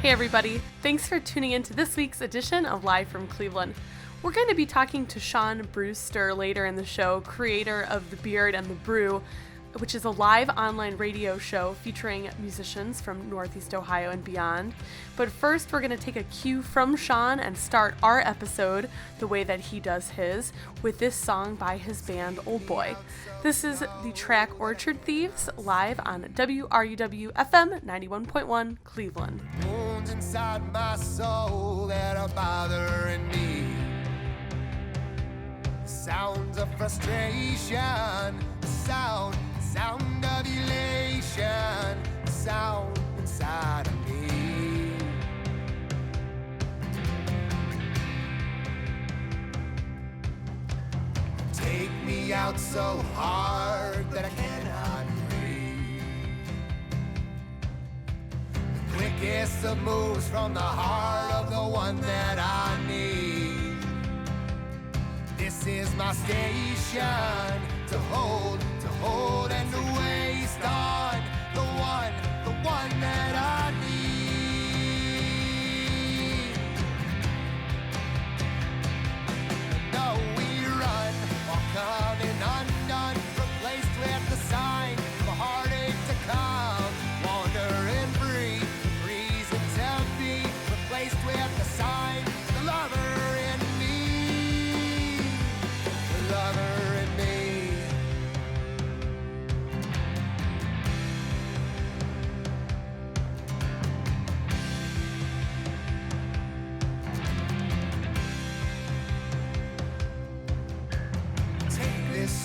Hey everybody, thanks for tuning in to this week's edition of Live from Cleveland. We're going to be talking to Shawn Brewster later in the show, creator of The Beard and the Brew, which is a live online radio show featuring musicians from Northeast Ohio and beyond. But first, we're going to take a cue from Shawn and start our episode the way that he does his, with this song by his band Old Boy. This is the track Orchard Thieves, live on WRUW-FM 91.1 Cleveland. Wounds inside my soul that are bothering me. Sounds of frustration, the sound of elation, the sound inside of me. Take me out so hard that I cannot breathe. The quickest of moves from the heart of the one that I need. This is my station to hold and to waste on the one that I need. No, we run while coming undone, replaced with the sign of a heartache to come. Wandering free, reason to be, replaced with the sign, the lover in me, the lover in me.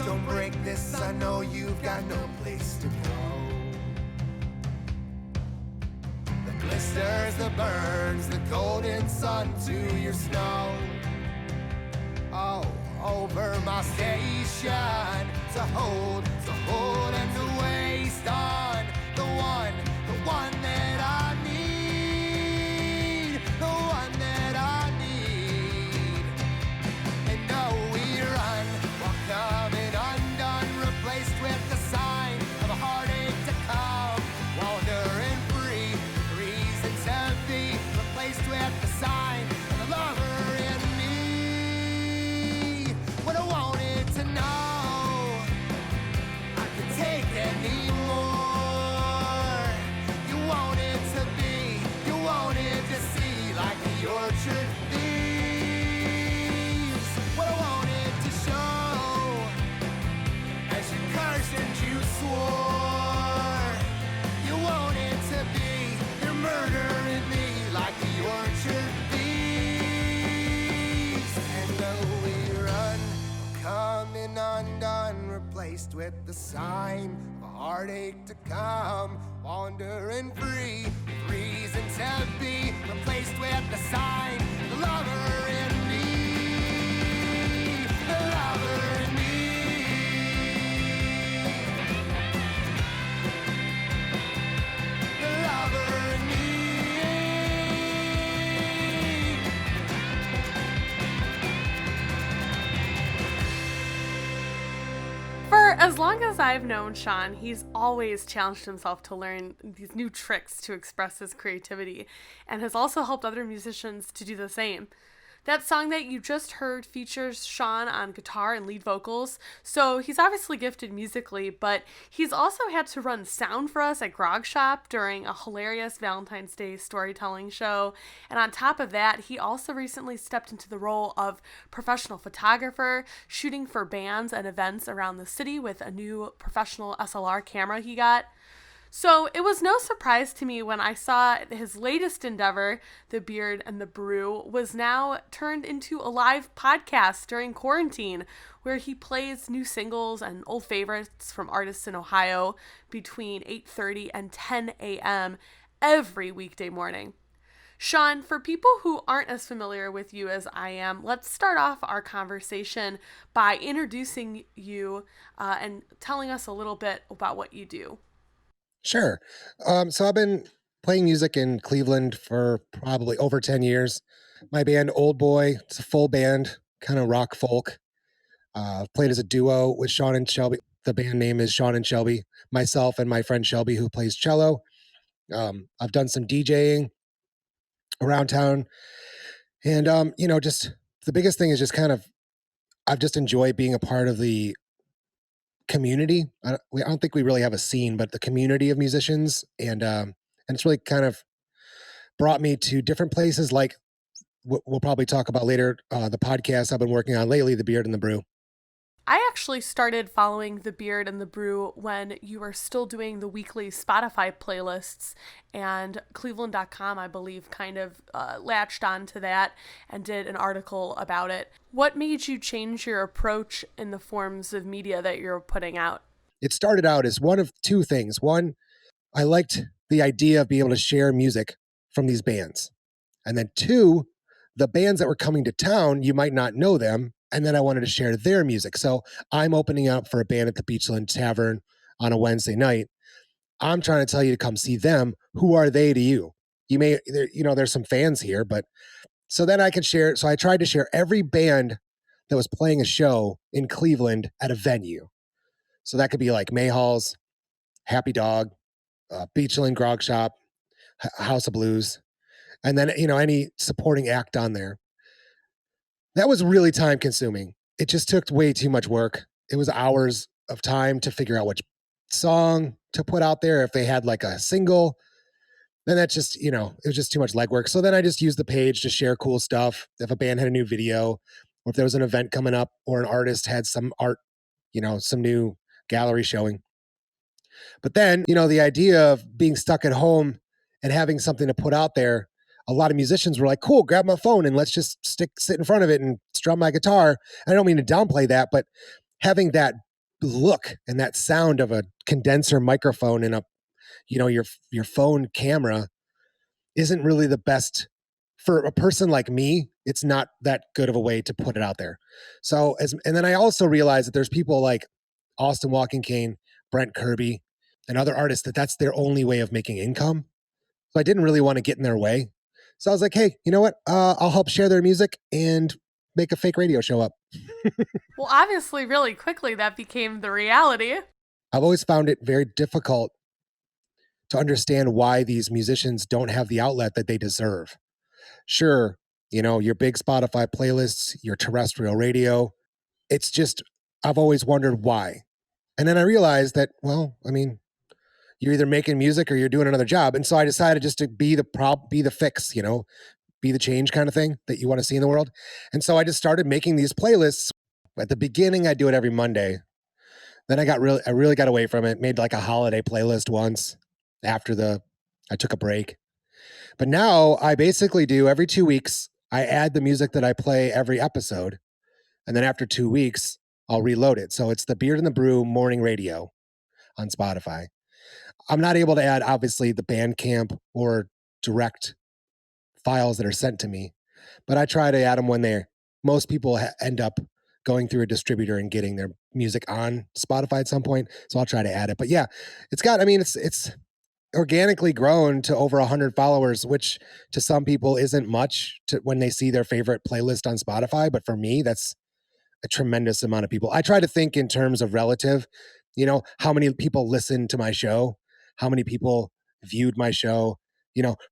Don't break this, I know you've got no place to go. The blisters, the burns, the golden sun to your snow. Oh, over my station to hold and to waste on the one that I need, the one that I need. And no, we run while coming undone, replaced with the sign of a heartache to come. Wandering free, reasons empty, replaced with the sign of the lover in me. What I wanted to know, I could take any more. You wanted to be, you wanted to see, like the orchard thieves. What I wanted to show, as you cursed and you swore, you wanted to be, you're murdering me like the orchard thieves. And though we run, coming undone, replaced with the sign of a heartache to come. Wandering free, reasons to be, replaced with the sign, the lover in me, the lover in me. The lover in me. For as long as I've known Shawn, he's always challenged himself to learn these new tricks to express his creativity, and has also helped other musicians to do the same. That song that you just heard features Shawn on guitar and lead vocals, so he's obviously gifted musically, but he's also had to run sound for us at Grog Shop during a hilarious Valentine's Day storytelling show, and on top of that, he also recently stepped into the role of professional photographer, shooting for bands and events around the city with a new professional SLR camera he got. So it was no surprise to me when I saw his latest endeavor, The Beard and the Brew, was now turned into a live podcast during quarantine, where he plays new singles and old favorites from artists in Ohio between 8:30 and 10 a.m. every weekday morning. Shawn, for people who aren't as familiar with you as I am, let's start off our conversation by introducing you and telling us a little bit about what you do. Sure. So I've been playing music in Cleveland for probably over 10 years. My band, Old Boy, it's a full band, kind of rock folk. Played as a duo with Shawn and Shelby. The band name is Shawn and Shelby. Myself and my friend Shelby, who plays cello. I've done some DJing. around town. And, just the biggest thing is just kind of, I've just enjoyed being a part of the community. I don't think we really have a scene, but the community of musicians. And it's really kind of brought me to different places like we'll probably talk about later, the podcast I've been working on lately, The Beard and the Brew. I actually started following The Beard and the Brew when you were still doing the weekly Spotify playlists, and Cleveland.com, I believe, kind of latched onto that and did an article about it. What made you change your approach in the forms of media that you're putting out? It started out as one of two things. One, I liked the idea of being able to share music from these bands. And then two, the bands that were coming to town, you might not know them. And then I wanted to share their music. So I'm opening up for a band at the Beachland Tavern on a Wednesday night. I'm trying to tell you to come see them. Who are they to you? There's some fans here, but so then I can share. So I tried to share every band that was playing a show in Cleveland at a venue. So that could be like Mayhall's, Happy Dog, Beachland Grog Shop, House of Blues, and then, any supporting act on there. That was really time consuming. It just took way too much work. It was hours of time to figure out which song to put out there. If they had like a single, then that's just, it was just too much legwork. So then I just used the page to share cool stuff. If a band had a new video, or if there was an event coming up, or an artist had some art, some new gallery showing. But then, the idea of being stuck at home and having something to put out there, a lot of musicians were like, cool, grab my phone and let's just sit in front of it and strum my guitar. I don't mean to downplay that, but having that look and that sound of a condenser microphone and your phone camera isn't really the best for a person like me. It's not that good of a way to put it out there. So and then I also realized that there's people like Austin Walking Cane, Brent Kirby, and other artists that's their only way of making income. So I didn't really want to get in their way. So I was like, hey, you know what? I'll help share their music and make a fake radio show up. Well, obviously, really quickly, that became the reality. I've always found it very difficult to understand why these musicians don't have the outlet that they deserve. Sure, your big Spotify playlists, your terrestrial radio. It's just, I've always wondered why. And then I realized that, well, I mean, you're either making music or you're doing another job. And so I decided just to be the fix, be the change kind of thing that you want to see in the world. And so I just started making these playlists. At the beginning, I do it every Monday. Then I really got away from it, made like a holiday playlist once after I took a break. But now I basically do every 2 weeks, I add the music that I play every episode. And then after 2 weeks, I'll reload it. So it's the Beard and the Brew morning radio on Spotify. I'm not able to add, obviously, the Bandcamp or direct files that are sent to me, but I try to add them when most people end up going through a distributor and getting their music on Spotify at some point. So I'll try to add it. But yeah, it's organically grown to over 100 followers, which to some people isn't much when they see their favorite playlist on Spotify. But for me, that's a tremendous amount of people. I try to think in terms of relative, how many people listened to my show, how many people viewed my show.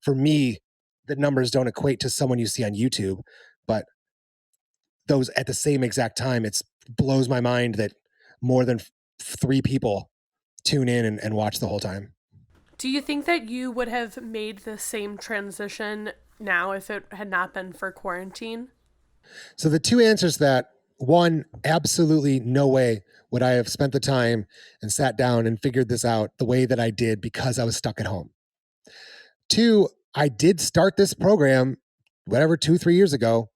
For me, the numbers don't equate to someone you see on YouTube, but those at the same exact time, it blows my mind that more than 3 people tune in and watch the whole time. Do you think that you would have made the same transition now if it had not been for quarantine? So the two answers to that: one, absolutely no way would I have spent the time and sat down and figured this out the way that I did because I was stuck at home. Two, I did start this program, 2-3 years ago.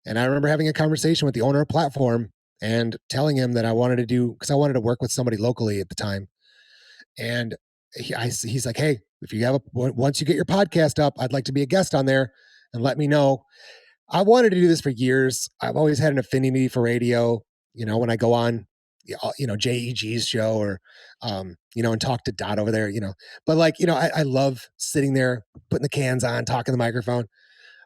And I remember having a conversation with the owner of Platform and telling him that I wanted to work with somebody locally at the time. And he's like, hey, once you get your podcast up, I'd like to be a guest on there and let me know. I wanted to do this for years. I've always had an affinity for radio. When I go on, JEG's show or, and talk to Dot over there, but I love sitting there, putting the cans on, talking to the microphone,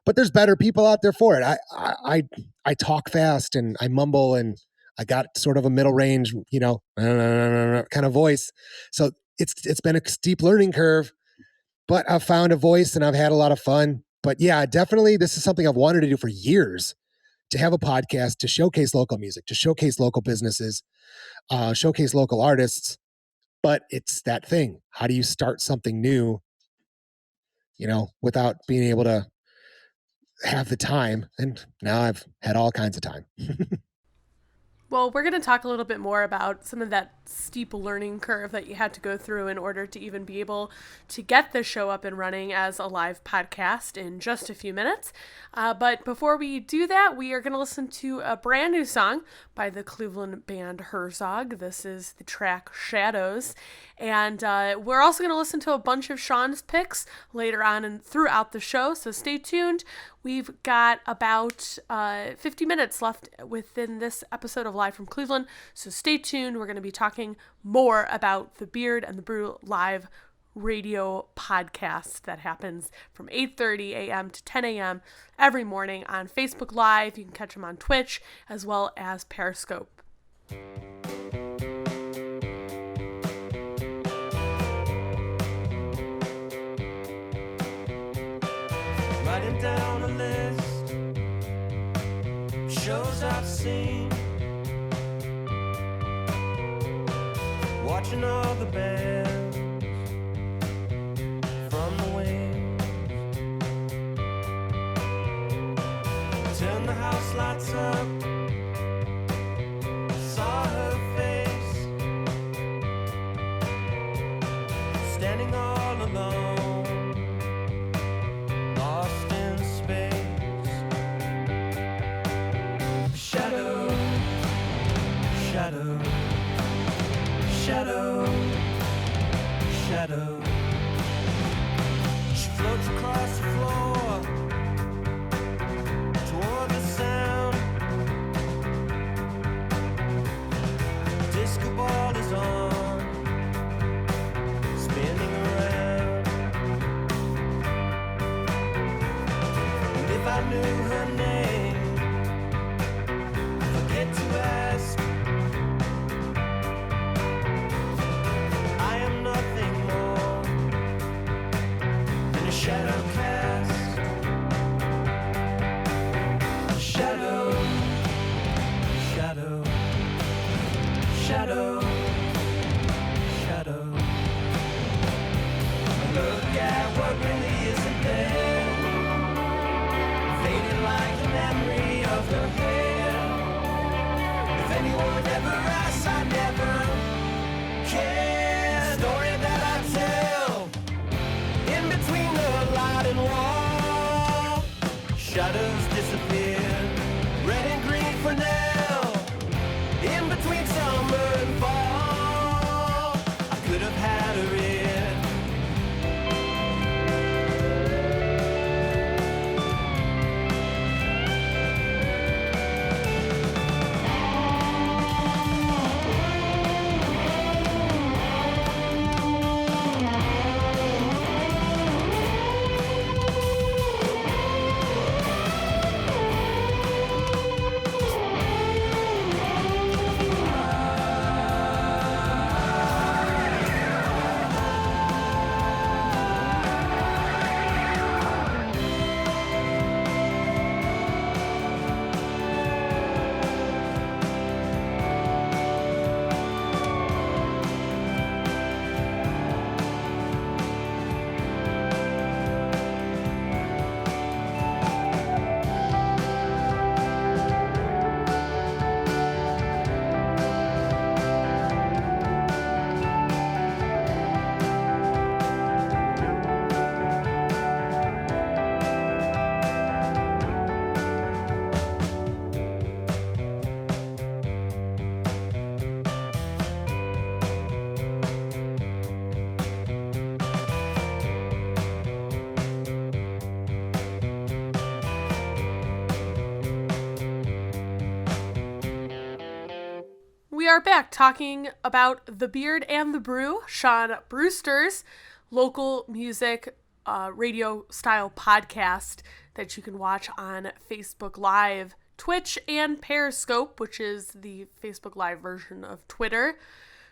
but there's better people out there for it. I talk fast and I mumble and I got sort of a middle range, kind of voice. So it's been a steep learning curve, but I've found a voice and I've had a lot of fun. But yeah, definitely this is something I've wanted to do for years, to have a podcast to showcase local music, to showcase local businesses, showcase local artists. But it's that thing. How do you start something new, without being able to have the time? And now I've had all kinds of time. Well, we're going to talk a little bit more about some of that steep learning curve that you had to go through in order to even be able to get the show up and running as a live podcast in just a few minutes. But before we do that, we are going to listen to a brand new song by the Cleveland band Herzog. This is the track Shadows. And we're also going to listen to a bunch of Shawn's picks later on and throughout the show, so stay tuned. We've got about 50 minutes left within this episode of Live from Cleveland, so stay tuned. We're going to be talking more about the Beard and the Brew live radio podcast that happens from 8:30 a.m. to 10 a.m. every morning on Facebook Live. You can catch them on Twitch as well as Periscope. Writing down a list, shows I've seen, watching all the bands from the wings, turn the house lights up, saw her face, standing all alone. Shadow, shadow. She floats across the floor toward the sound. Disco ball is on, spinning around. And if I knew her name, forget to ask. Shadow cast, shadow, shadow, shadow, shadow. Look at what really isn't there, faded like the memory of her hair. If anyone ever asks, I never care. Story that I tell in between the light and wall. Shadows disappear, red and green for now. In between summer and fall, I could have had her in. We are back talking about the Beard and the Brew, Shawn Brewster's local music radio style podcast that you can watch on Facebook Live, Twitch, and Periscope, which is the Facebook Live version of Twitter.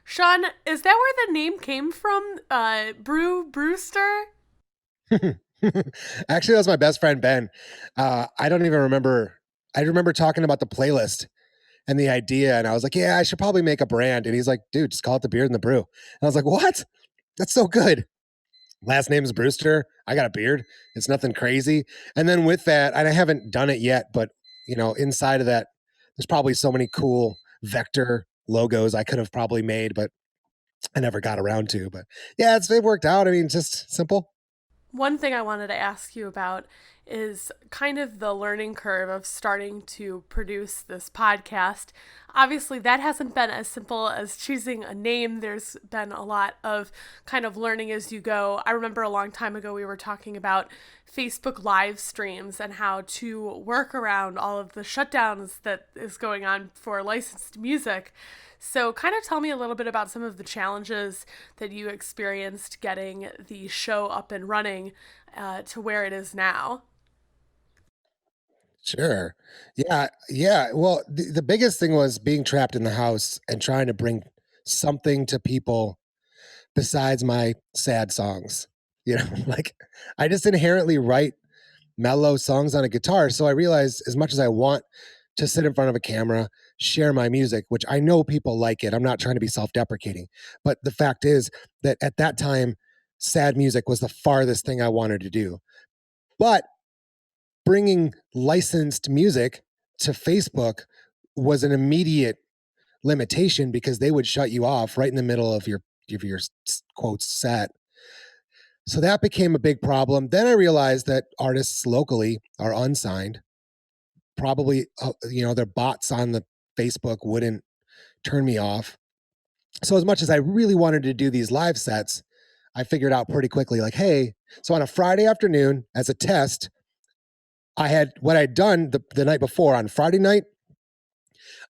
Shawn, is that where the name came from? Brewster? Actually, that was my best friend Ben. I don't even remember. I remember talking about the playlist and the idea, and I was like, "Yeah, I should probably make a brand." And he's like, "Dude, just call it the Beard and the Brew." And I was like, "What? That's so good." Last name is Brewster. I got a beard. It's nothing crazy. And then with that, and I haven't done it yet, but inside of that, there's probably so many cool vector logos I could have probably made, but I never got around to. But yeah, it worked out. I mean, just simple. One thing I wanted to ask you about is kind of the learning curve of starting to produce this podcast. Obviously, that hasn't been as simple as choosing a name. There's been a lot of kind of learning as you go. I remember a long time ago we were talking about Facebook live streams and how to work around all of the shutdowns that is going on for licensed music. So, kind of tell me a little bit about some of the challenges that you experienced getting the show up and running to where it is now. Sure. Yeah. Yeah. Well, the biggest thing was being trapped in the house and trying to bring something to people besides my sad songs. Like I just inherently write mellow songs on a guitar. So I realized as much as I want to sit in front of a camera, share my music, which I know people like it. I'm not trying to be self deprecating. But the fact is that at that time, sad music was the farthest thing I wanted to do. But bringing licensed music to Facebook was an immediate limitation because they would shut you off right in the middle of your quotes set. So that became a big problem. Then I realized that artists locally are unsigned. Probably, their bots on the Facebook wouldn't turn me off. So as much as I really wanted to do these live sets, I figured out pretty quickly, like, hey, so on a Friday afternoon as a test, I had what I'd done the night before on Friday night,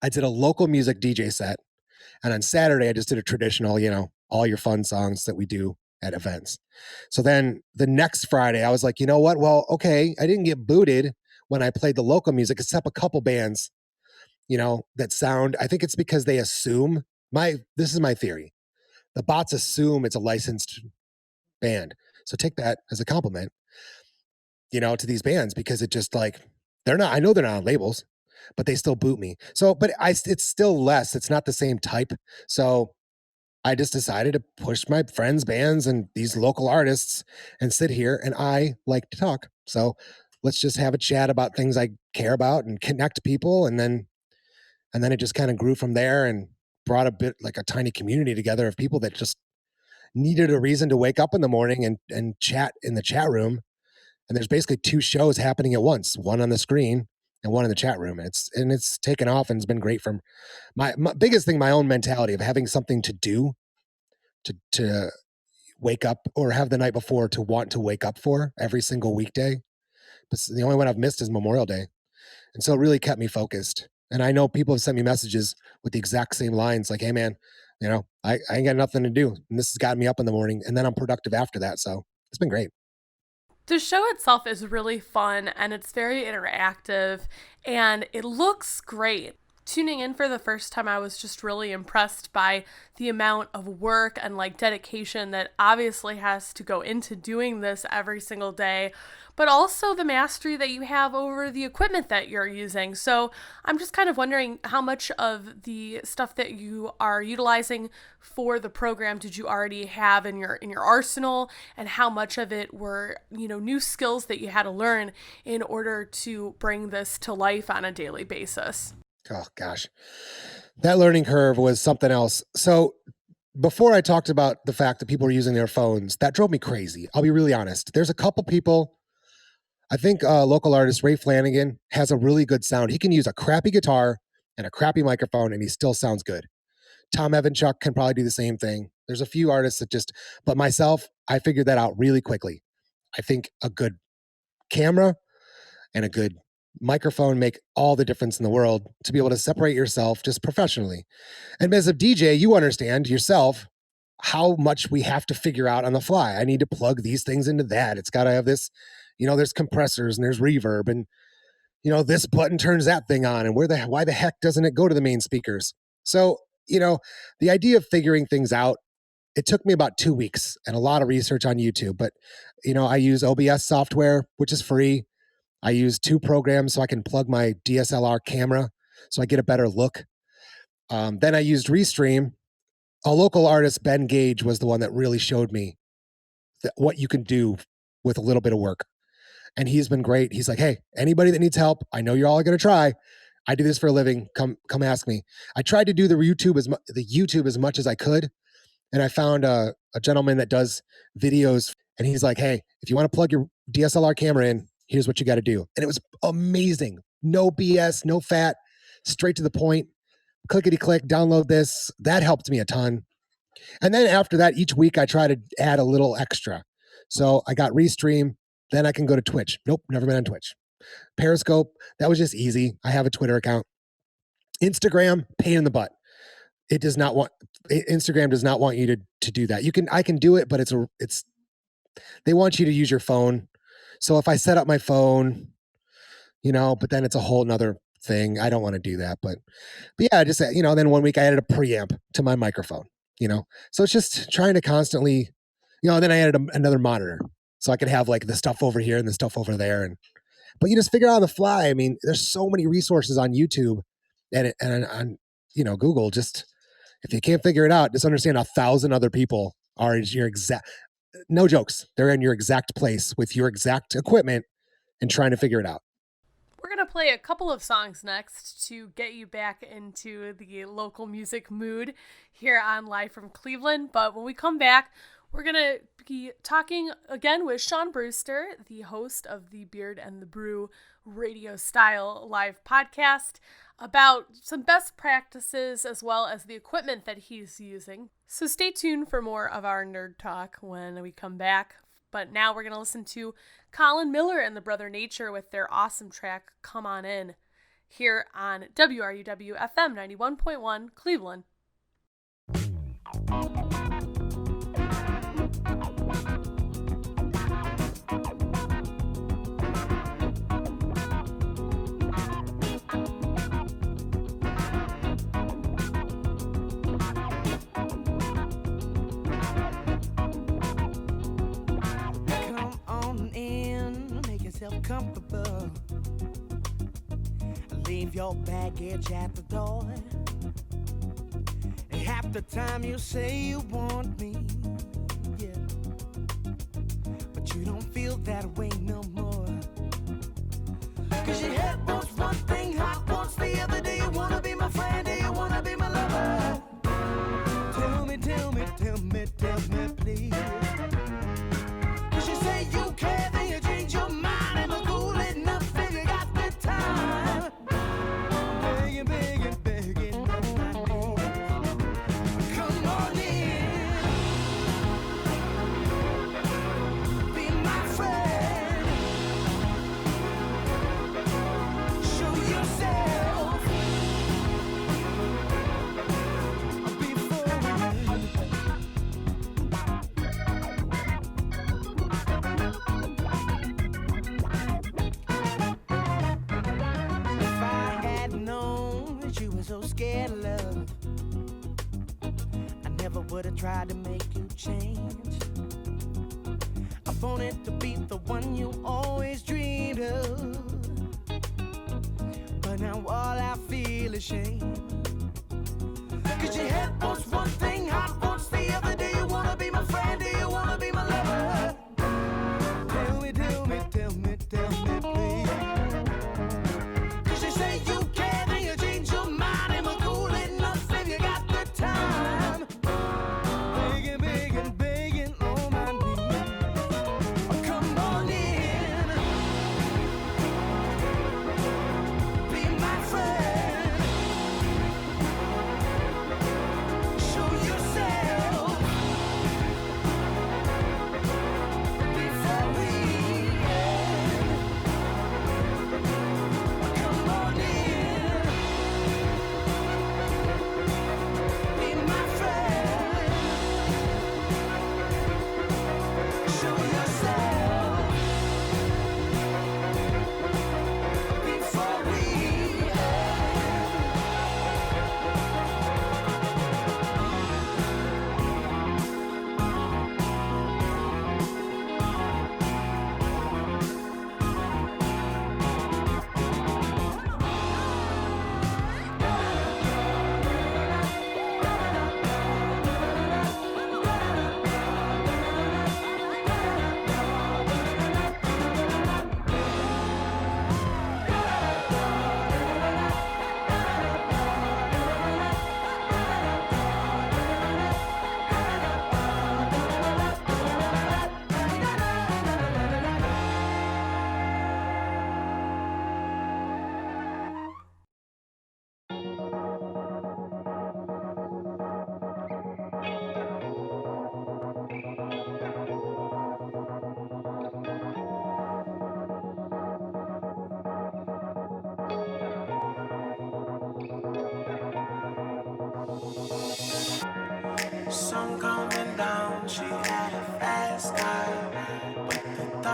I did a local music DJ set. And on Saturday, I just did a traditional, all your fun songs that we do at events. So then the next Friday, I was like, you know what? Well, okay, I didn't get booted when I played the local music, except a couple bands, that sound. I think it's because they assume this is my theory. The bots assume it's a licensed band. So take that as a compliment, to these bands because it just like I know they're not on labels, but they still boot me. So, but it's still less. It's not the same type. So I just decided to push my friends' bands and these local artists and sit here and I like to talk. So let's just have a chat about things I care about and connect people. And then it just kind of grew from there and brought a bit like a tiny community together of people that just needed a reason to wake up in the morning and chat in the chat room. And there's basically two shows happening at once, one on the screen and one in the chat room. It's taken off and it's been great from my biggest thing, my own mentality of having something to do to wake up or have the night before to want to wake up for every single weekday. But the only one I've missed is Memorial Day. And so it really kept me focused. And I know people have sent me messages with the exact same lines like, hey man, I ain't got nothing to do. And this has gotten me up in the morning and then I'm productive after that. So it's been great. The show itself is really fun and it's very interactive and it looks great. Tuning in for the first time, I was just really impressed by the amount of work and like dedication that obviously has to go into doing this every single day, but also the mastery that you have over the equipment that you're using. So I'm just kind of wondering how much of the stuff that you are utilizing for the program did you already have in your arsenal, and how much of it were new skills that you had to learn in order to bring this to life on a daily basis. Oh gosh, that learning curve was something else. So before I talked about the fact that people were using their phones, that drove me crazy. I'll be really honest. There's a couple people. I think local artist Ray Flanagan has a really good sound. He can use a crappy guitar and a crappy microphone, and he still sounds good. Tom Evanchuk can probably do the same thing. There's a few artists but myself, I figured that out really quickly. I think a good camera and a good microphone make all the difference in the world to be able to separate yourself just professionally. And as a DJ, you understand yourself how much we have to figure out on the fly. I need to plug these things into that. It's got to have this, there's compressors and there's reverb and, this button turns that thing on and why the heck doesn't it go to the main speakers? So, the idea of figuring things out it took me about 2 weeks and a lot of research on YouTube. But I use OBS software, which is free. I use 2 programs so I can plug my DSLR camera so I get a better look. Then I used Restream. A local artist, Ben Gage, was the one that really showed me what you can do with a little bit of work. And he's been great. He's like, hey, anybody that needs help, I know you're all going to try. I do this for a living. Come ask me. I tried to do the YouTube as much as I could. And I found a gentleman that does videos, and he's like, hey, if you want to plug your DSLR camera in, here's what you got to do. And it was amazing. No BS, no fat, straight to the point. Clickety click, download this. That helped me a ton. And then after that, each week I try to add a little extra. So I got Restream. Then I can go to Twitch. Nope, never been on Twitch. Periscope, that was just easy. I have a Twitter account. Instagram, pain in the butt. Instagram does not want you to do that. I can do it, but they want you to use your phone. So if I set up my phone, but then it's a whole nother thing. I don't want to do that, but yeah, just, then one week I added a preamp to my microphone, so it's just trying to constantly, then I added another monitor so I could have like the stuff over here and the stuff over there. But you just figure out on the fly. I mean, there's so many resources on YouTube and on, Google. Just, if you can't figure it out, just understand 1,000 other people are in your exact, no jokes. They're in your exact place with your exact equipment and trying to figure it out. We're going to play a couple of songs next to get you back into the local music mood here on Live from Cleveland. But when we come back, we're going to be talking again with Shawn Brewster, the host of the Beard and the Brew radio style live podcast, about some best practices as well as the equipment that he's using. So stay tuned for more of our nerd talk when we come back. But now we're going to listen to Colin Miller and the Brother Nature with their awesome track, Come On In, here on WRUW-FM 91.1 Cleveland. Comfortable. Leave your baggage at the door. And half the time you say you want me, yeah, but you don't feel that way no more. 'Cause your head wants one thing, heart wants the other. Do you wanna be my friend? Do you wanna be my lover? Tell me, please. 'Cause you say you care, then you change your mind. So scared of love, I never would have tried to make you change. I wanted to be the one you always dreamed of, but now all I feel is shame. 'Cause your head wants one thing, heart wants the other. Do you wanna be my friend? Do you wanna be my lover? Tell me, please. 'Cause you say you care, then you change your mind. Begging on my knees. Come on in, be my friend. Show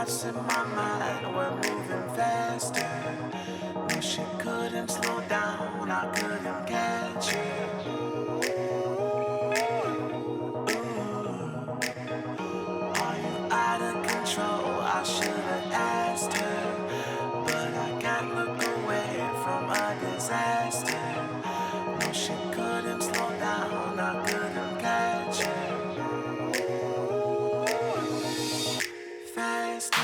thoughts in my mind were moving faster. No, she couldn't slow down, I couldn't catch her. Are you out of control? I should have asked her, but I can't look away from a disaster. No, she couldn't slow down, I couldn't catch her. Faster.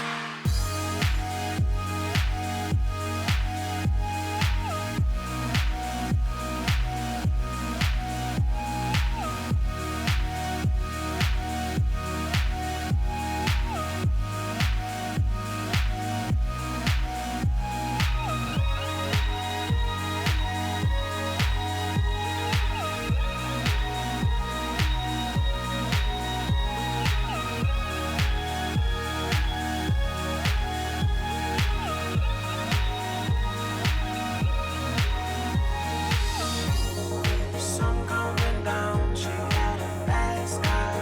Sun going down, she had a fast car.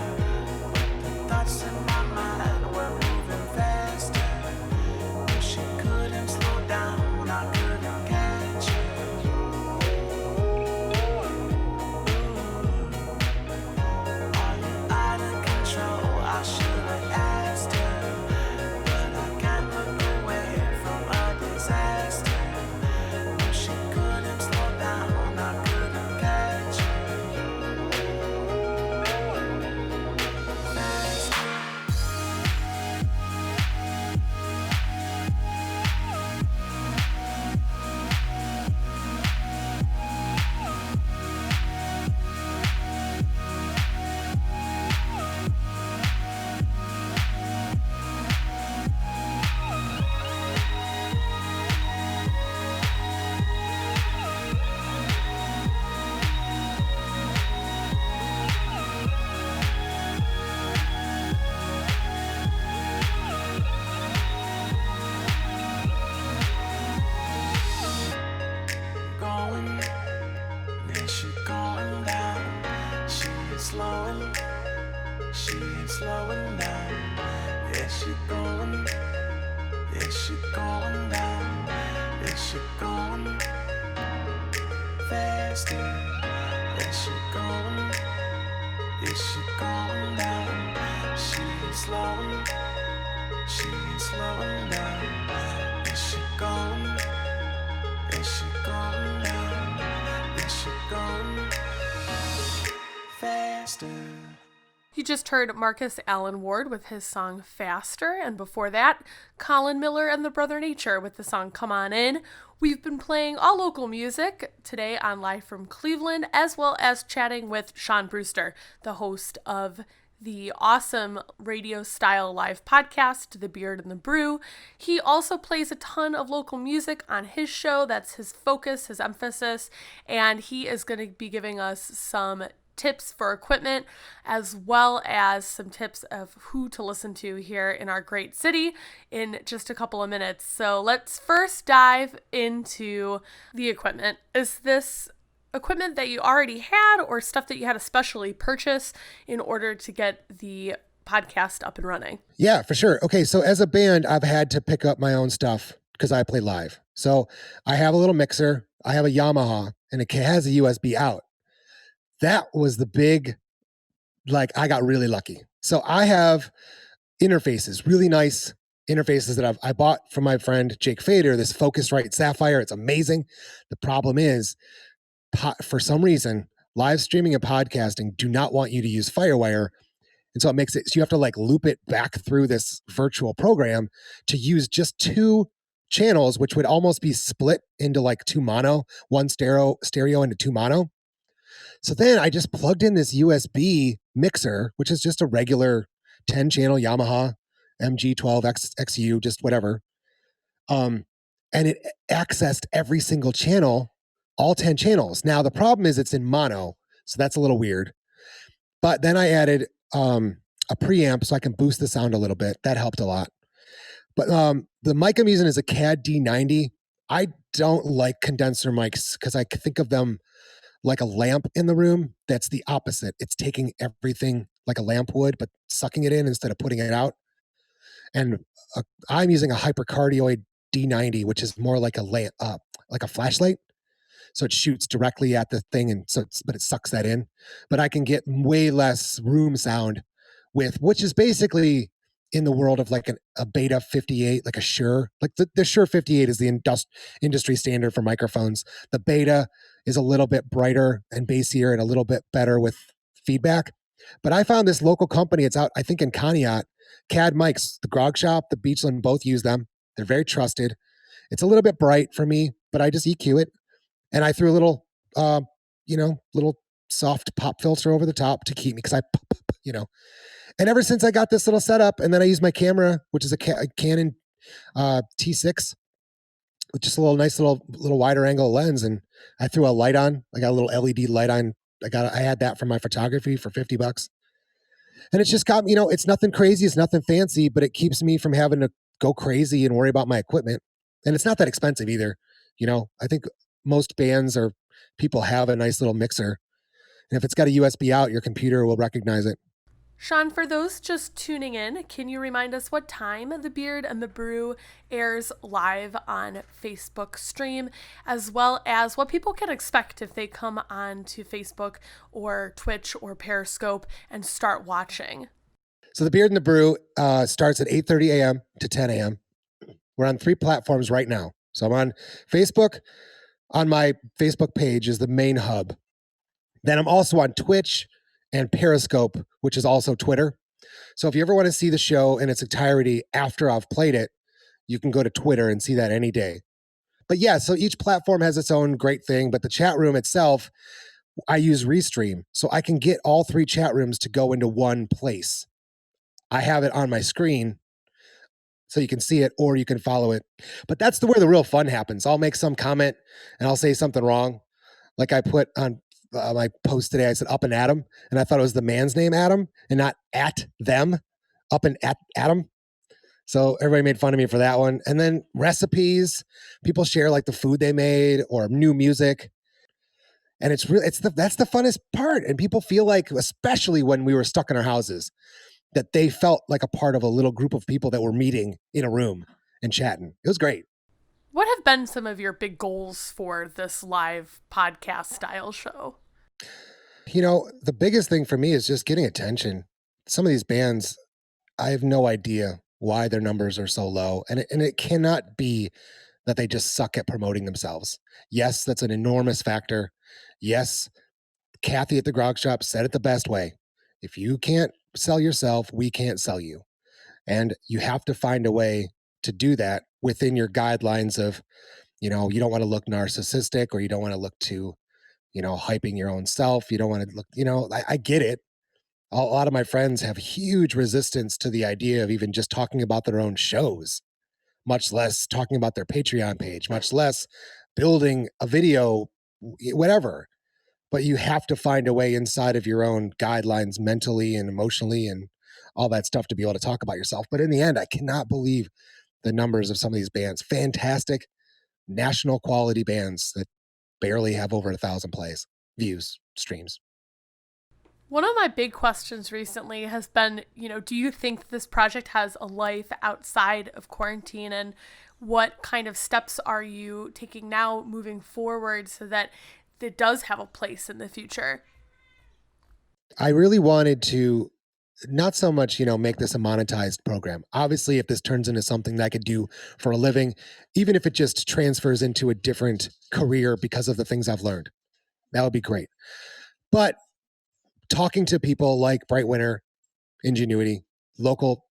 The thoughts in my mind were moving faster. But she couldn't slow down, I couldn't catch her. Are you out of control? I should have asked her, but I can't look away from a disaster. No, she couldn't slow down, I couldn't catch her. Going, then she going down. She ain't slowing, she ain't slowing down. Yeah, she going, yeah, she going down. Yeah, she going faster. Yeah, she going, yeah, she going down. She ain't slowing, she ain't slowing down. Yeah, she going. Is she going down? Is she going faster? You just heard Marcus Allen Ward with his song Faster, and before that, Colin Miller and the Brother Nature with the song Come On In. We've been playing all local music today on Live from Cleveland, as well as chatting with Shawn Brewster, the host of the awesome radio-style live podcast, The Beard and the Brew. He also plays a ton of local music on his show. That's his focus, his emphasis, and he is going to be giving us some tips for equipment, as well as some tips of who to listen to here in our great city in just a couple of minutes. So let's first dive into the equipment. Is this equipment that you already had or stuff that you had to specially purchase in order to get the podcast up and running? Yeah, for sure. Okay, so as a band, I've had to pick up my own stuff because I play live. So I have a little mixer, I have a Yamaha, and it has a USB out. That was the big, I got really lucky. So I have interfaces, really nice interfaces that I bought from my friend Jake Fader, this Focusrite Sapphire. It's amazing. The problem is, for some reason, live streaming and podcasting do not want you to use Firewire. And so it makes it, so you have to loop it back through this virtual program to use just two channels, which would almost be split into two mono, one stereo into two mono. So then I just plugged in this USB mixer, which is just a regular 10 channel Yamaha MG12XU, just whatever. And it accessed every single channel, all 10 channels. Now the problem is it's in mono, so that's a little weird. But then I added a preamp so I can boost the sound a little bit. That helped a lot. But the mic I'm using is a CAD D90. I don't like condenser mics because I think of them like a lamp in the room. That's the opposite. It's taking everything like a lamp would, but sucking it in instead of putting it out. And I'm using a hypercardioid D90, which is more like like a flashlight. So it shoots directly at the thing, and but it sucks that in. But I can get way less room sound which is basically in the world of like a Beta 58, like a Shure. Like the Shure 58 is the industry standard for microphones. The Beta is a little bit brighter and bassier and a little bit better with feedback. But I found this local company. It's out, I think, in Conneaut. CAD Mics, the Grog Shop, the Beachland both use them. They're very trusted. It's a little bit bright for me, but I just EQ it. And I threw a little, little soft pop filter over the top to keep me, because And ever since I got this little setup, and then I use my camera, which is a Canon T6, with just a nice little wider angle lens, and I threw a light on. I got a little LED light on. I had that for my photography for $50, and it's just got me. It's nothing crazy, it's nothing fancy, but it keeps me from having to go crazy and worry about my equipment. And it's not that expensive either. I think most bands or people have a nice little mixer, and if it's got a USB out, your computer will recognize it. Shawn, for those just tuning in, can you remind us what time The Beard and the Brew airs live on Facebook stream, as well as what people can expect if they come on to Facebook or Twitch or Periscope and start watching? So The Beard and the Brew starts at 8:30 a.m. to 10 a.m. We're on 3 platforms right now. So I'm on Facebook. On my Facebook page is the main hub. Then I'm also on Twitch and Periscope, which is also Twitter. So if you ever want to see the show in its entirety after I've played it, you can go to Twitter and see that any day. But yeah, so each platform has its own great thing, but the chat room itself, I use Restream. So I can get all 3 chat rooms to go into one place. I have it on my screen so you can see it or you can follow it. But that's where the real fun happens. I'll make some comment and I'll say something wrong. Like I put on my post today, I said up and Adam, and I thought it was the man's name Adam and not at them, up and at Adam. So everybody made fun of me for that one. And then recipes, people share like the food they made or new music. And that's the funnest part. And people feel like, especially when we were stuck in our houses, that they felt like a part of a little group of people that were meeting in a room and chatting. It was great. What have been some of your big goals for this live podcast style show? The biggest thing for me is just getting attention. Some of these bands, I have no idea why their numbers are so low. And it cannot be that they just suck at promoting themselves. Yes, that's an enormous factor. Yes, Kathy at the Grog Shop said it the best way. If you can't sell yourself, we can't sell you. And you have to find a way to do that within your guidelines of, you don't want to look narcissistic, or you don't want to look too, hyping your own self. You don't want to look, I get it. A lot of my friends have huge resistance to the idea of even just talking about their own shows, much less talking about their Patreon page, much less building a video, whatever. But you have to find a way inside of your own guidelines mentally and emotionally and all that stuff to be able to talk about yourself. But in the end, I cannot believe the numbers of some of these bands. Fantastic national quality bands that barely have over 1,000 views, streams. One of my big questions recently has been, do you think this project has a life outside of quarantine, and what kind of steps are you taking now moving forward so that it does have a place in the future? I really wanted to not so much, make this a monetized program. Obviously, if this turns into something that I could do for a living, even if it just transfers into a different career because of the things I've learned, that would be great. But talking to people like Bright Winter, Ingenuity, local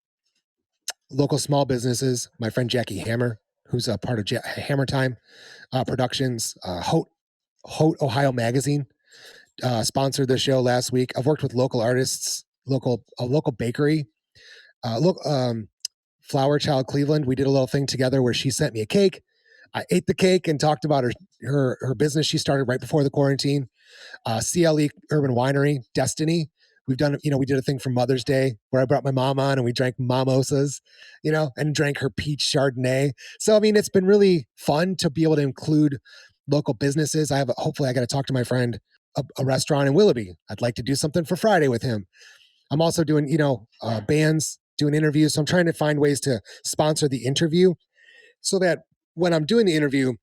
small businesses, my friend Jackie Hammer, who's a part of Hammer Time Productions, Hote Ohio Magazine, sponsored the show last week. I've worked with local artists, a local bakery, Flower Child Cleveland. We did a little thing together where she sent me a cake. I ate the cake and talked about her business she started right before the quarantine. CLE Urban Winery, Destiny. We've done, we did a thing for Mother's Day where I brought my mom on and we drank mimosas, and drank her peach Chardonnay. So, it's been really fun to be able to include local businesses. Hopefully I got to talk to my friend, a restaurant in Willoughby. I'd like to do something for Friday with him. I'm also doing, bands doing interviews. So I'm trying to find ways to sponsor the interview so that when I'm doing the interview,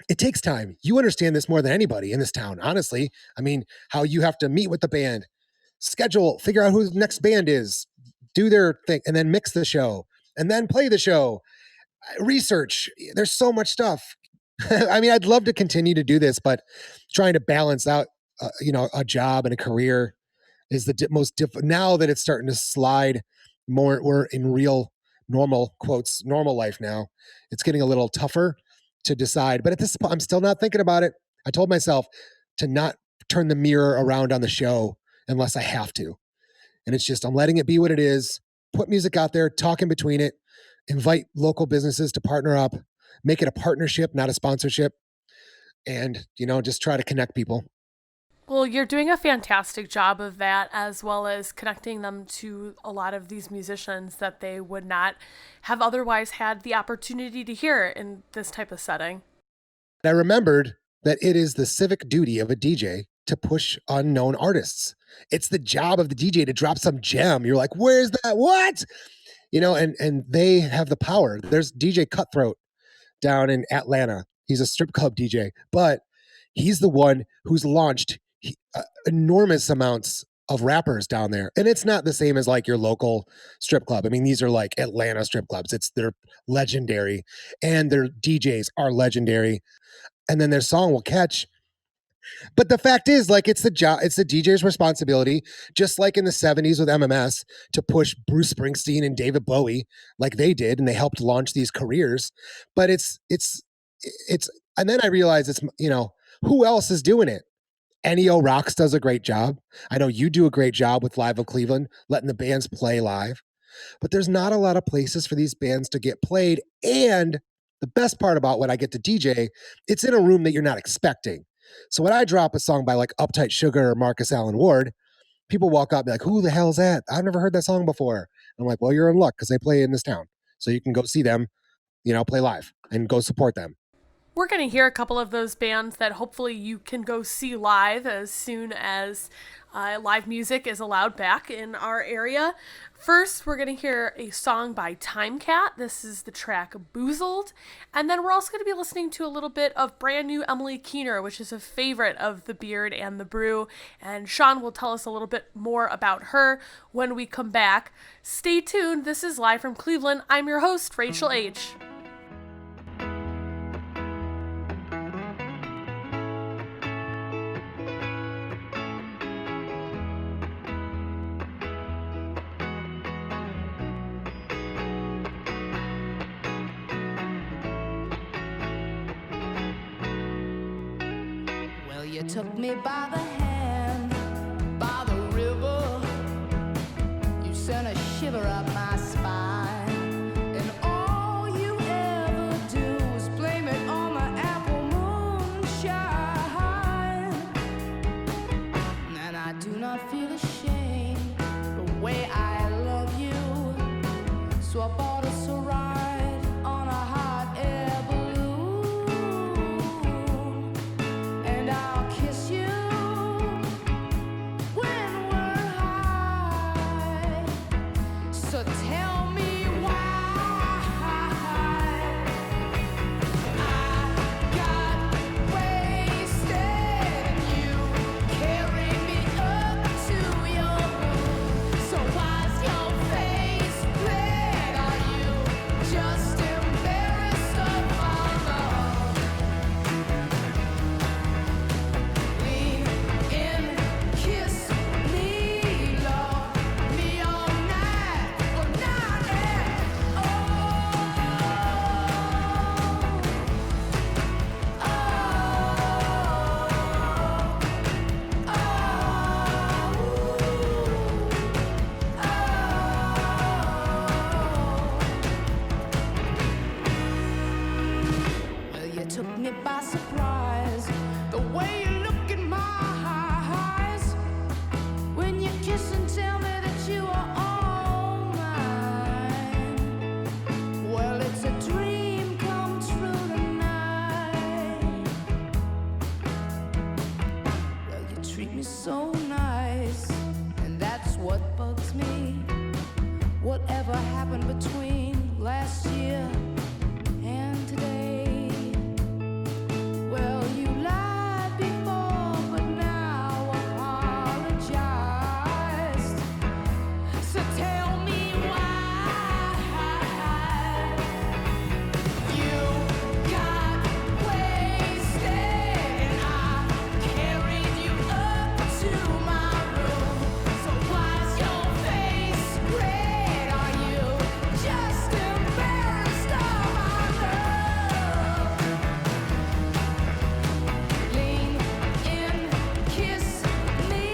it takes time. You understand this more than anybody in this town, honestly. I mean, how you have to meet with the band, schedule, figure out who the next band is, do their thing, and then mix the show, and then play the show, research. There's so much stuff. I mean, I'd love to continue to do this, but trying to balance out, a job and a career is the most difficult. Now that it's starting to slide more, we're in real normal quotes, normal life now. It's getting a little tougher to decide, but at this point, I'm still not thinking about it. I told myself to not turn the mirror around on the show unless I have to. And it's just, I'm letting it be what it is, put music out there, talk in between it, invite local businesses to partner up, make it a partnership, not a sponsorship. And, just try to connect people. Well, you're doing a fantastic job of that, as well as connecting them to a lot of these musicians that they would not have otherwise had the opportunity to hear in this type of setting. I remembered that it is the civic duty of a DJ to push unknown artists. It's the job of the DJ to drop some gem. You're like, where's that? What? And they have the power. There's DJ Cutthroat down in Atlanta. He's a strip club DJ, but he's the one who's launched enormous amounts of rappers down there. And it's not the same as like your local strip club. I mean, these are like Atlanta strip clubs. They're legendary, and their DJs are legendary. And then their song will catch. But the fact is, like, it's the DJ's responsibility, just like in the 70s with MMS, to push Bruce Springsteen and David Bowie like they did, and they helped launch these careers. But it's and then I realized it's, who else is doing it? NEO Rocks does a great job. I know you do a great job with Live of Cleveland, letting the bands play live. But there's not a lot of places for these bands to get played. And the best part about when I get to DJ, it's in a room that you're not expecting. So when I drop a song by like Uptight Sugar or Marcus Allen Ward, people walk up and be like, who the hell's that? I've never heard that song before. I'm like, well, you're in luck because they play in this town. So you can go see them, play live and go support them. We're going to hear a couple of those bands that hopefully you can go see live as soon as live music is allowed back in our area. First, we're going to hear a song by Time Cat. This is the track Boozled. And then we're also going to be listening to a little bit of brand new Emily Keener, which is a favorite of the Beard and the Brew. And Shawn will tell us a little bit more about her when we come back. Stay tuned. This is Live from Cleveland. I'm your host, Rachel H. You took me by the hand, by the river. You sent a shiver up my spine. And all you ever do is blame it on the apple moonshine. And I do not feel ashamed the way I love you. So I bought us a ride on a hot air balloon. And I'll kiss you when we're high. So tell me why I got wasted and you carried me up to your room. So why's your face red? Are you just embarrassed of our love? Lean in, kiss me, love me all night. Well, now whatever happened between last year and today. Well, you lied before, but now apologized. So tell me why you got wasted and I carried you up to my room. So why's your face red? Are you just embarrassed of our love? Lean in, kiss me,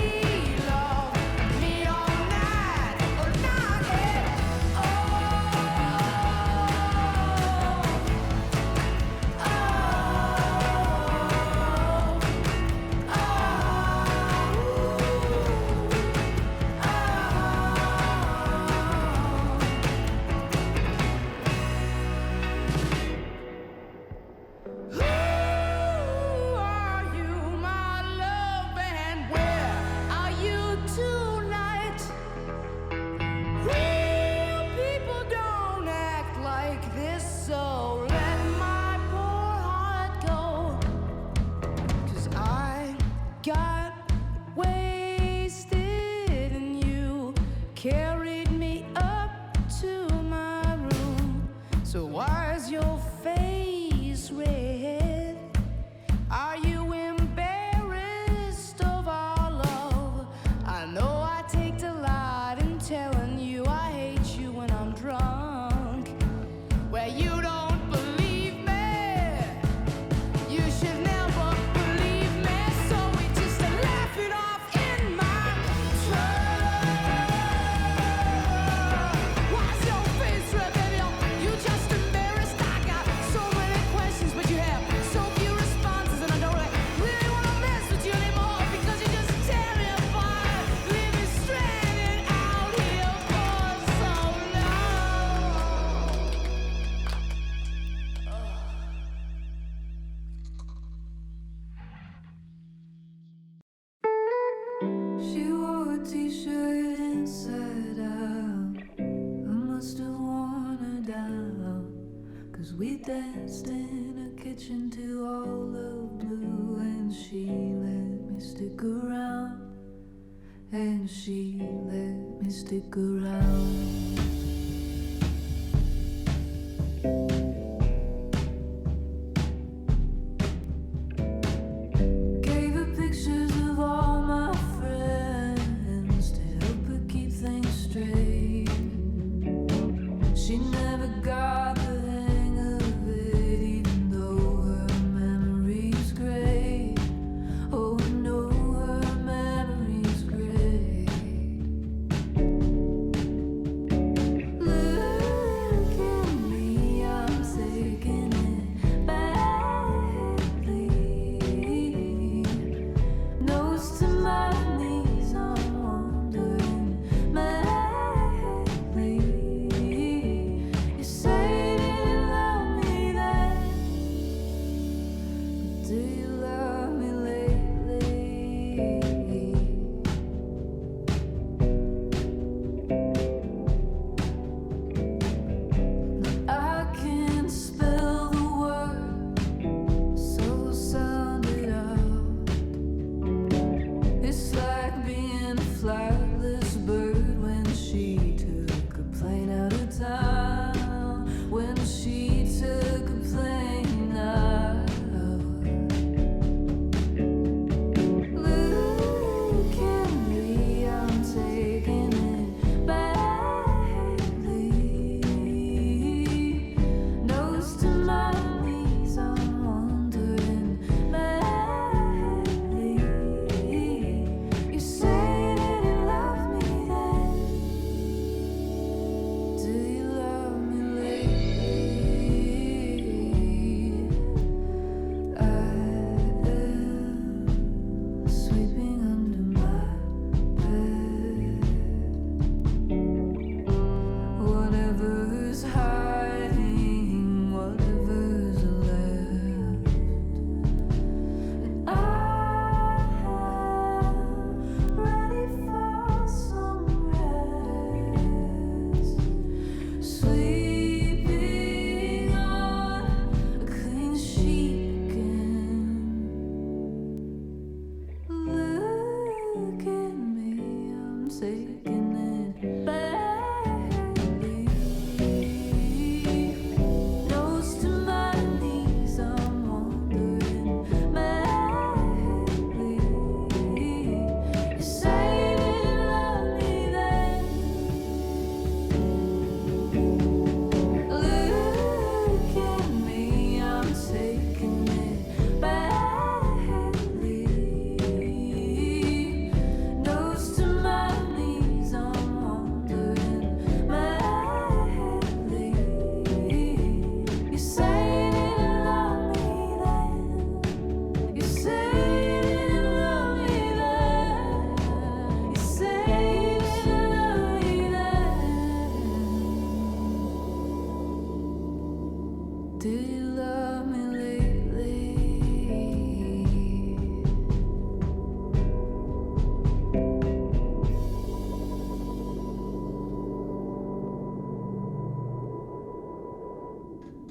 love me all night or not at Who are you, my love, and where are you tonight? Real people don't act like this, so let my poor heart go. 'Cause I got wasted and you carried me up to my room. So why is your face red? Are you embarrassed of our love? I know I take delight in telling you I hate you when I'm drunk. Where you don't believe me, you should never believe me. So we just laugh it off in my truck. Why's your face red, baby? You just embarrassed. I got so many questions, but you have so few responses, and I don't really wanna mess with you anymore because you just tear me apart, leave me stranded out here for so long. She wore a t-shirt inside out. I must have worn her down. 'Cause we danced in a kitchen to all of Blue. And she let me stick around. And she let me stick around. Gave her pictures of all my friends to help her keep things straight. She never got the hang of it, even though her memory's great. Oh no, her memory's great. Look at me, I'm I'm taking it badly. Nose to my knees, I'm wandering madly. You say you didn't love me then. Look at me, I'm taking it badly. Nose to my knees, I'm wandering madly. You say you didn't love me then. You say you didn't love me then. You say you didn't love me then. Do you love me lately?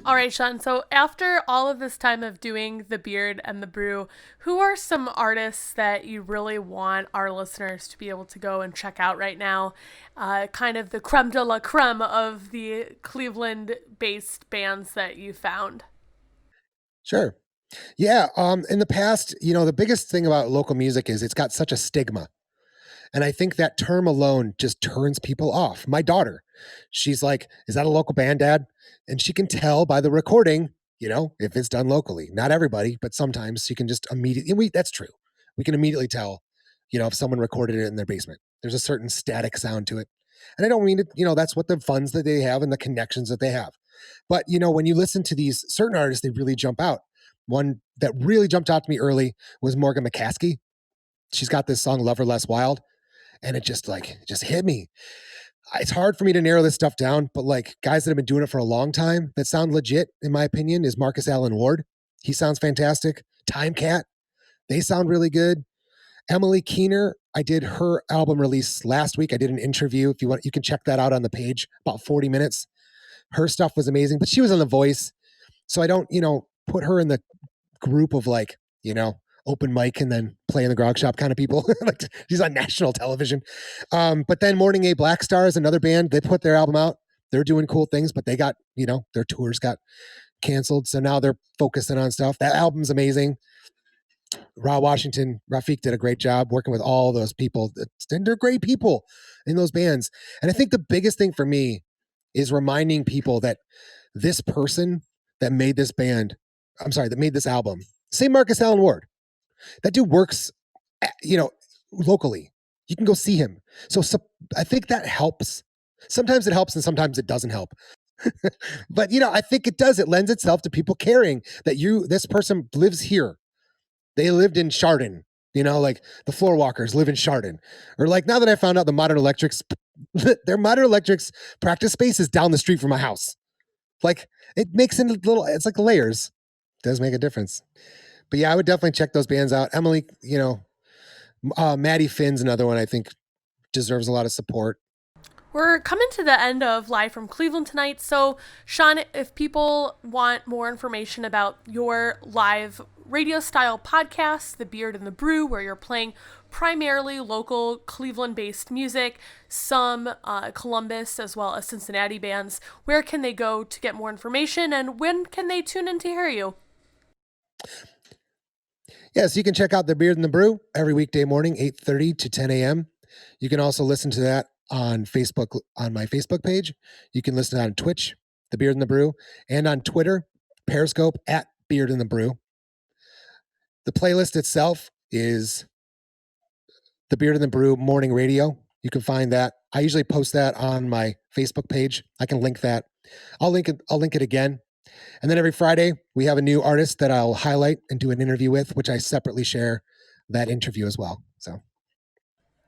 All right, Sean. So after all of this time of doing the Beard and the Brew, who are some artists that you really want our listeners to be able to go and check out right now? Kind of the creme de la creme of the Cleveland-based bands that you found. Sure. Yeah. In the past, the biggest thing about local music is it's got such a stigma. And I think that term alone just turns people off. My daughter, she's like, "Is that a local band, Dad?" And she can tell by the recording, if it's done locally. Not everybody, but sometimes you can just immediately, that's true. We can immediately tell, if someone recorded it in their basement. There's a certain static sound to it. And I don't mean it, that's what the funds that they have and the connections that they have. But, when you listen to these certain artists, they really jump out. One that really jumped out to me early was Morgan McCaskey. She's got this song, Love Her Less Wild. And it just hit me. It's hard for me to narrow this stuff down, but guys that have been doing it for a long time that sound legit, in my opinion, is Marcus Allen Ward. He sounds fantastic. Time Cat, they sound really good. Emily Keener, I did her album release last week. I did an interview. If you want, you can check that out on the page, about 40 minutes. Her stuff was amazing, but she was on The Voice. So I don't, put her in the group of open mic and then play in the grog shop kind of people. She's on national television. But then Morning A Black Star is another band. They put their album out. They're doing cool things, but they got, their tours got canceled. So now they're focusing on stuff. That album's amazing. Rafiq did a great job working with all those people. And they're great people in those bands. And I think the biggest thing for me is reminding people that this person that made this that made this album, say Marcus Allen Ward, that dude works, locally. You can go see him. So I think that helps. Sometimes it helps and sometimes it doesn't help. But, I think it does. It lends itself to people caring that this person lives here. They lived in Chardon, the floor walkers live in Chardon. Or now that I found out the Modern Electrics, their Modern Electrics practice space is down the street from my house. It makes it it's like layers. It does make a difference. But yeah, I would definitely check those bands out. Emily, Maddie Finn's another one I think deserves a lot of support. We're coming to the end of Live from Cleveland tonight. So, Sean, if people want more information about your live radio style podcast, The Beard and the Brew, where you're playing primarily local Cleveland-based music, some Columbus as well as Cincinnati bands, where can they go to get more information, and when can they tune in to hear you? Yes, you can check out The Beard and the Brew every weekday morning, 8:30 to 10 a.m. You can also listen to that on Facebook, on my Facebook page. You can listen to it on Twitch, The Beard and the Brew, and on Twitter, Periscope, @Beard and the Brew. The playlist itself is The Beard and the Brew Morning Radio. You can find that. I usually post that on my Facebook page. I can link that. I'll link it again. And then every Friday, we have a new artist that I'll highlight and do an interview with, which I separately share that interview as well. So,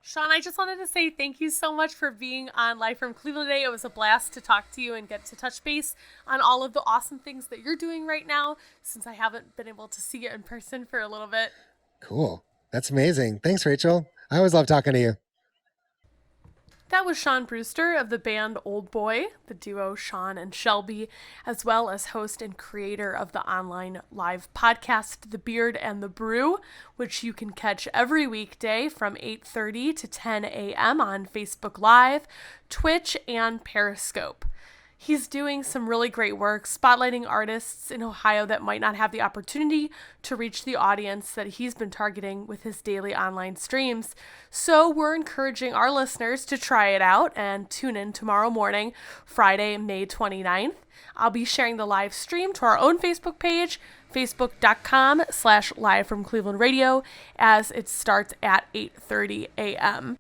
Shawn, I just wanted to say thank you so much for being on Live from Cleveland today. It was a blast to talk to you and get to touch base on all of the awesome things that you're doing right now, since I haven't been able to see you in person for a little bit. Cool. That's amazing. Thanks, Rachel. I always love talking to you. That was Shawn Brewster of the band Old Boy, the duo Shawn and Shelby, as well as host and creator of the online live podcast, The Beard and the Brew, which you can catch every weekday from 8:30 to 10 a.m. on Facebook Live, Twitch, and Periscope. He's doing some really great work spotlighting artists in Ohio that might not have the opportunity to reach the audience that he's been targeting with his daily online streams. So we're encouraging our listeners to try it out and tune in tomorrow morning, Friday, May 29th. I'll be sharing the live stream to our own Facebook page, facebook.com/live from Cleveland Radio, as it starts at 8:30 a.m.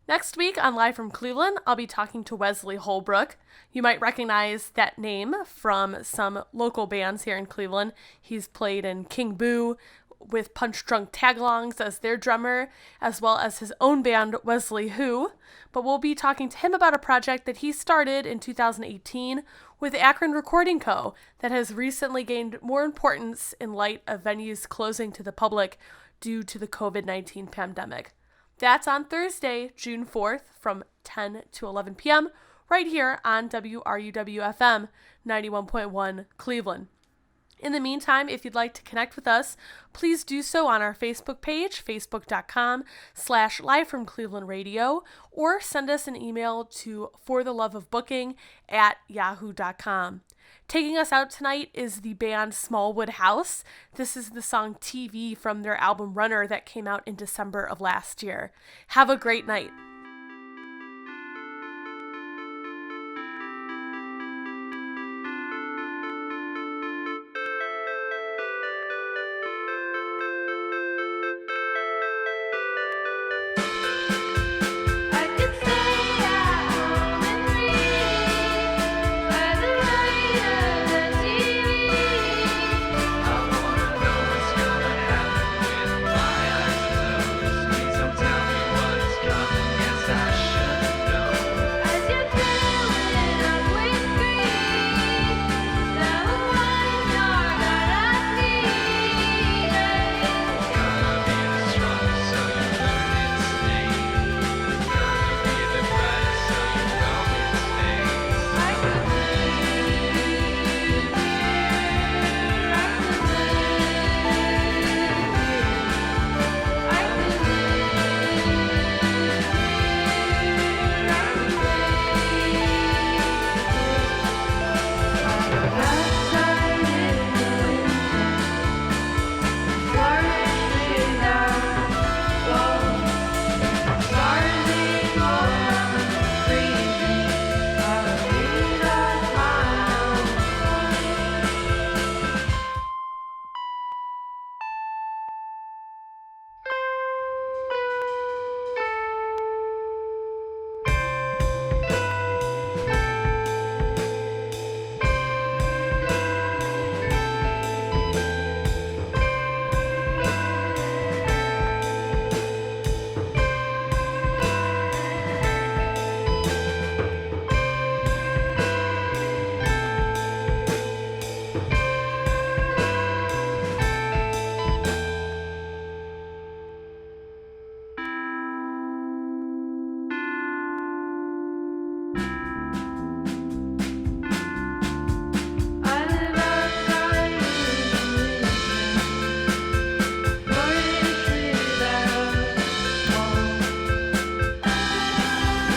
Next week on Live from Cleveland, I'll be talking to Wesley Holbrook. You might recognize that name from some local bands here in Cleveland. He's played in King Boo with Punch Drunk Tagalongs as their drummer, as well as his own band, Wesley Who. But we'll be talking to him about a project that he started in 2018 with Akron Recording Co. that has recently gained more importance in light of venues closing to the public due to the COVID-19 pandemic. That's on Thursday, June 4th from 10 to 11 p.m. right here on WRUW-FM 91.1 Cleveland. In the meantime, if you'd like to connect with us, please do so on our Facebook page, facebook.com/live from Cleveland Radio, or send us an email to fortheloveofbooking@yahoo.com. Taking us out tonight is the band Smallwood House. This is the song TV from their album Runner that came out in December of last year. Have a great night.